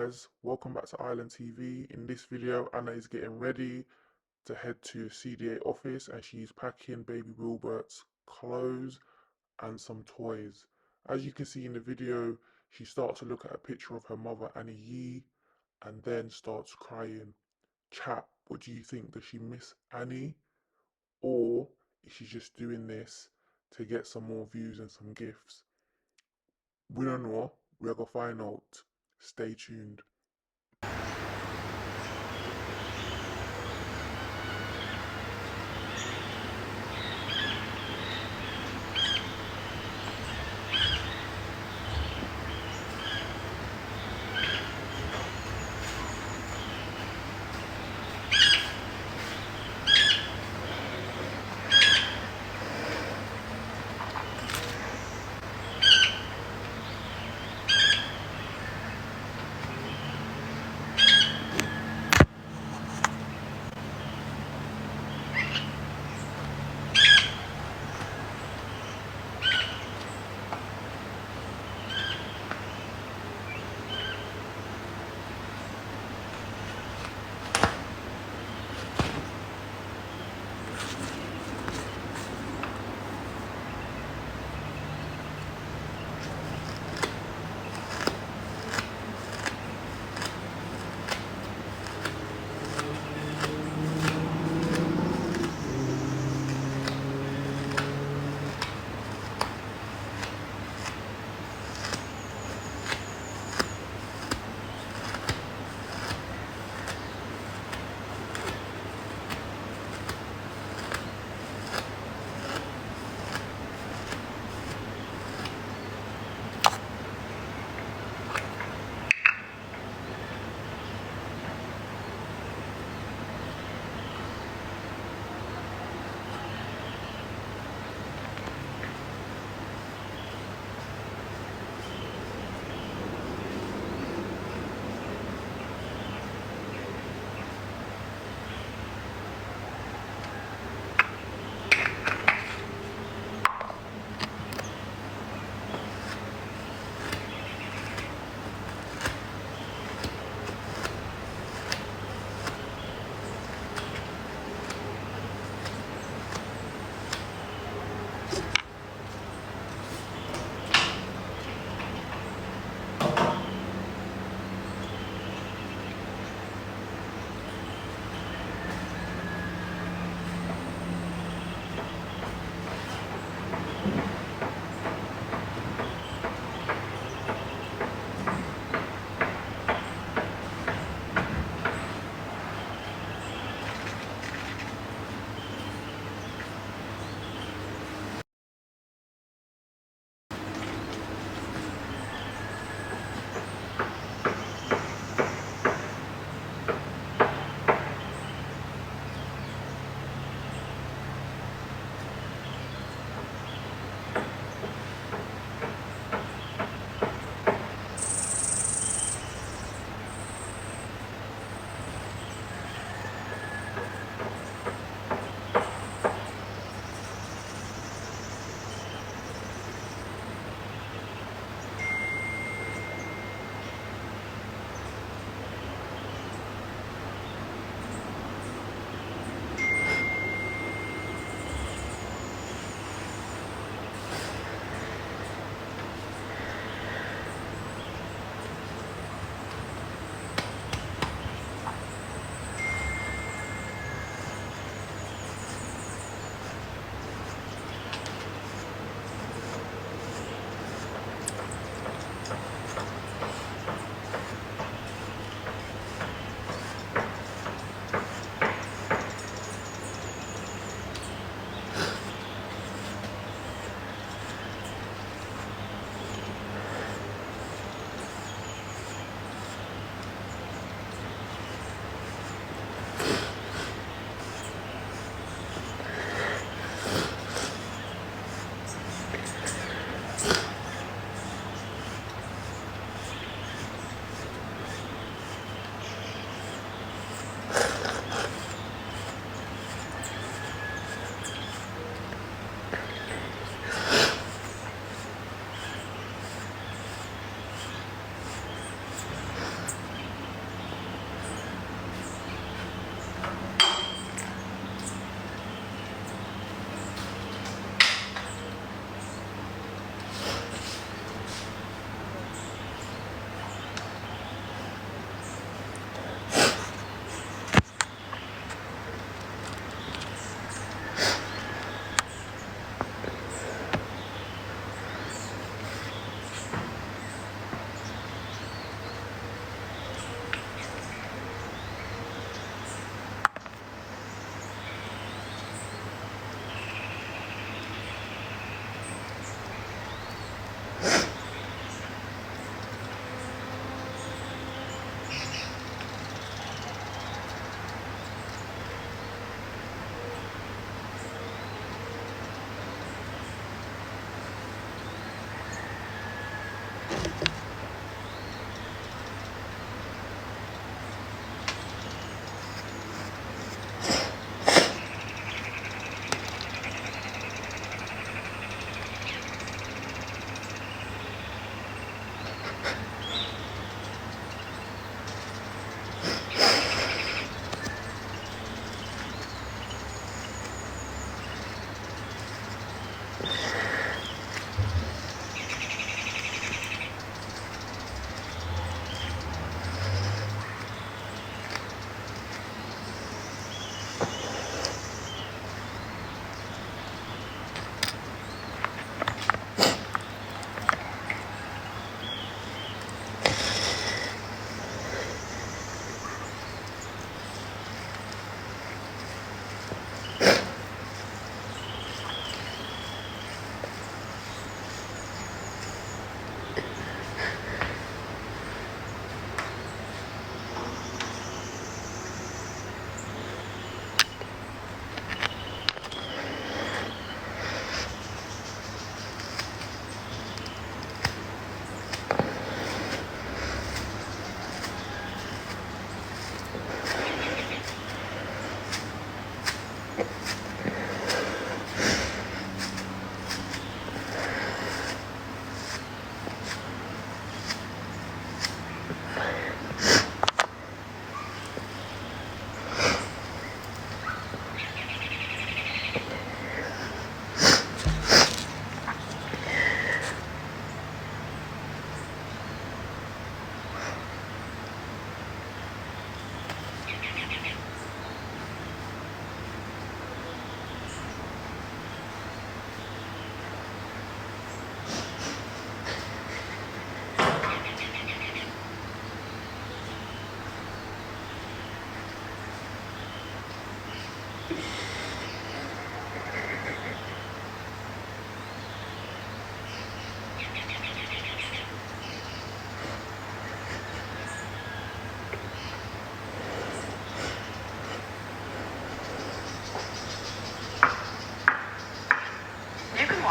guys, welcome back to Island TV. In this video, Anna is getting ready to head to the CDA office and she's packing baby Wilbert's clothes and some toys. As you can see in the video, she starts to look at a picture of her mother Annie Yee and then starts crying. Chat, what do you think? Does she miss Annie, or is she just doing this to get some more views and some gifts? We don't know. We're gonna find out. Stay tuned.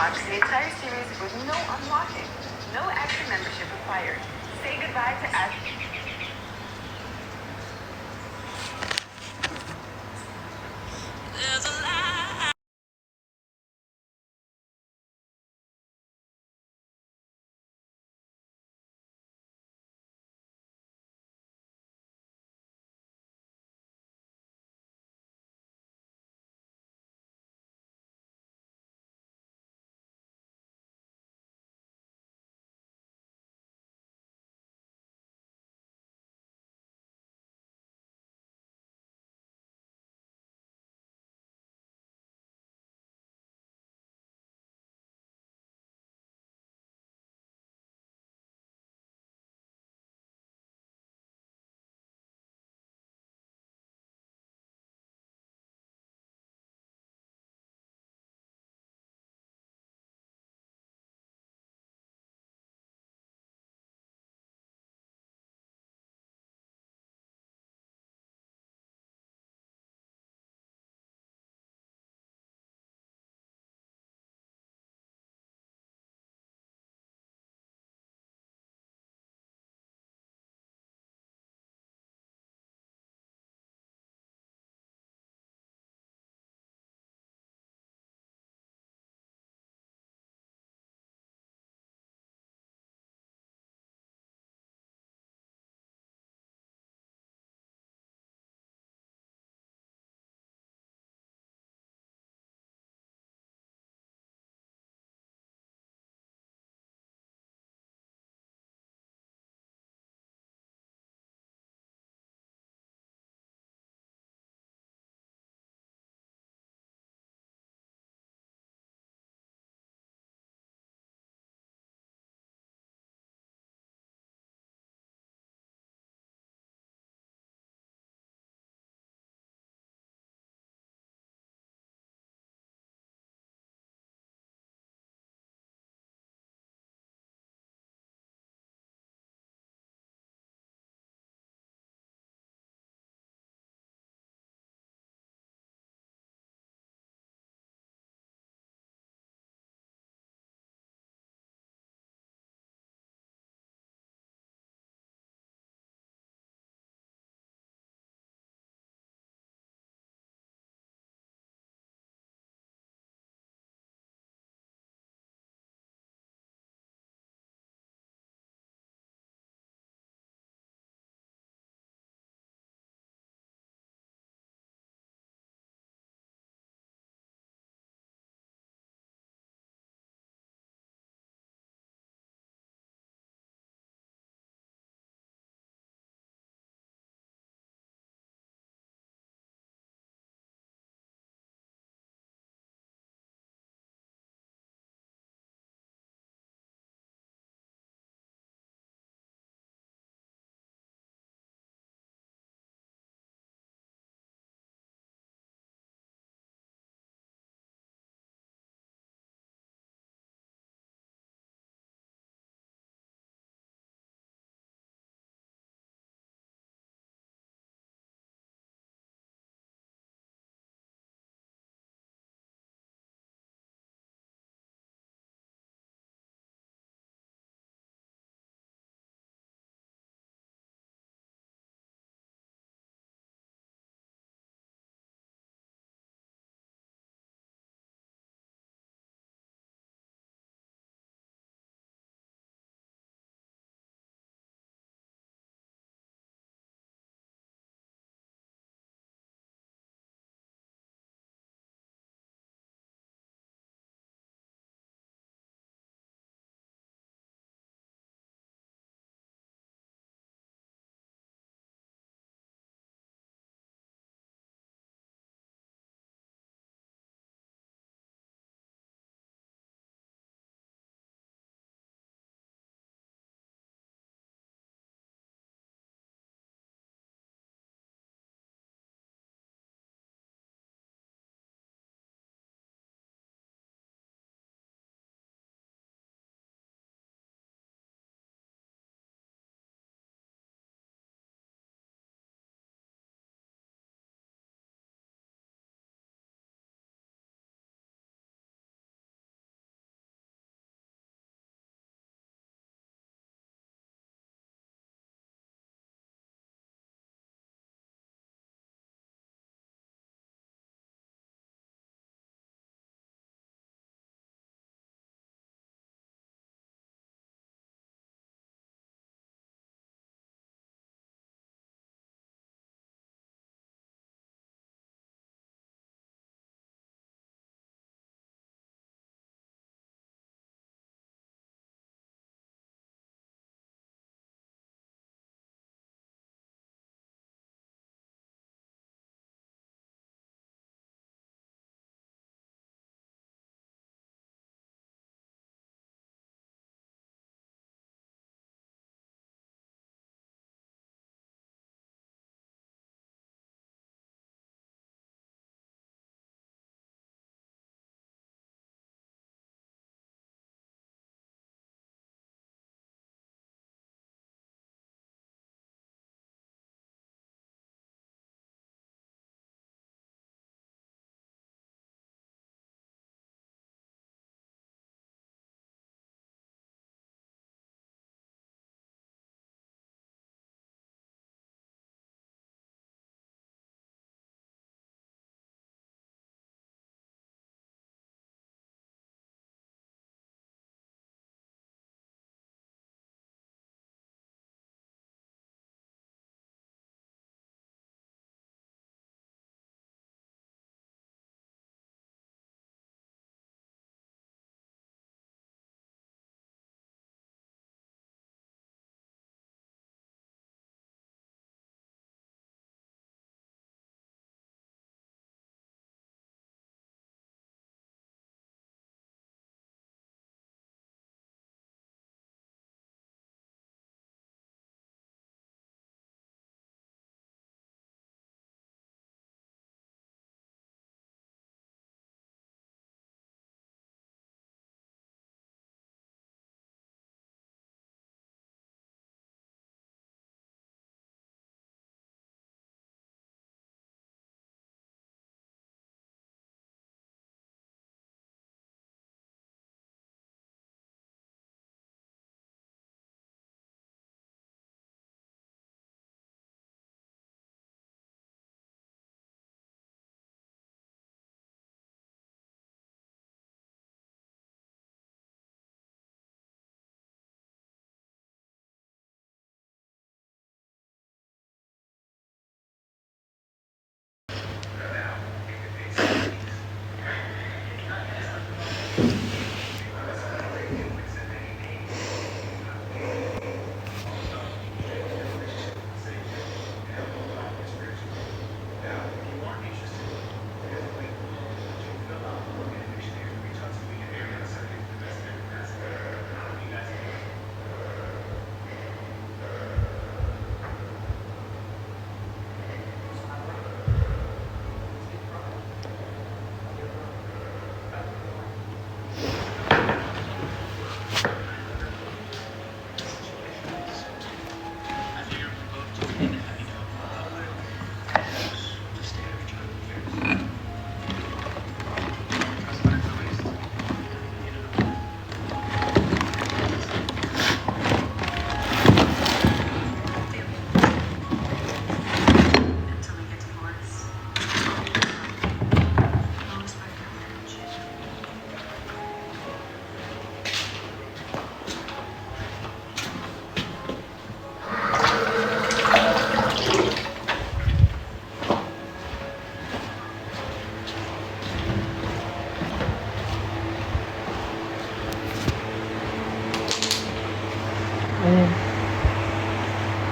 watch the entire series with no unlocking. No extra membership required. Say goodbye to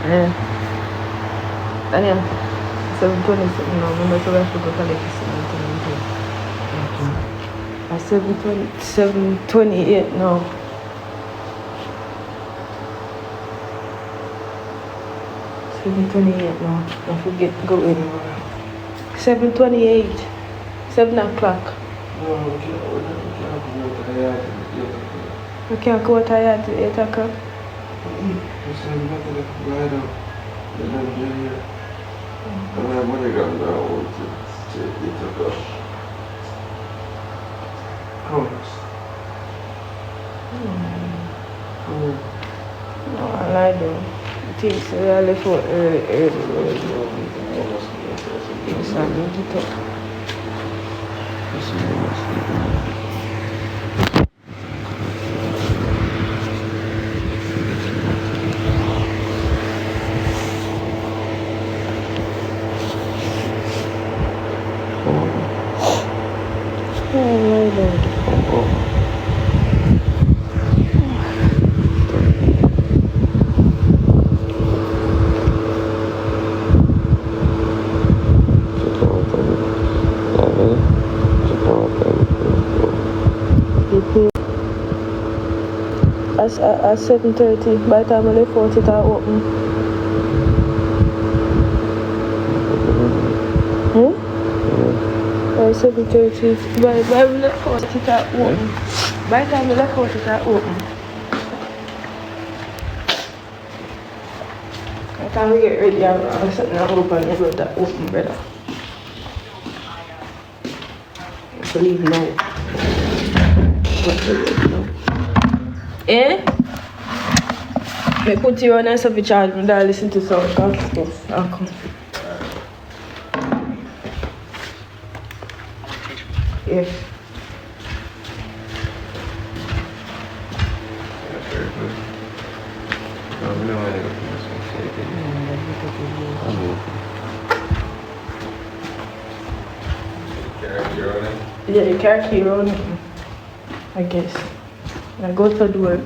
Yeah. Daniel, 7:27 now. Remember, so we have to go collect the cement. At 7:28 now. 7:28 now. Don't forget to go in. 7:28. 7 o'clock. We can't go tired at 8 o'clock. No, I lied though. Things I left out early. Yes, I need it up. At 7:30, by the time I left out, it are open. By 7:30, by the time I left out, it are open. By the time I left out, it are open. By the time we get ready, I'm sitting and open and about that open, brother. I leave now. Eh? Me put you on a subject charge and I listen to some gospel. Okay. Yes. Yeah, you can't keep on it, I guess. I go to the work.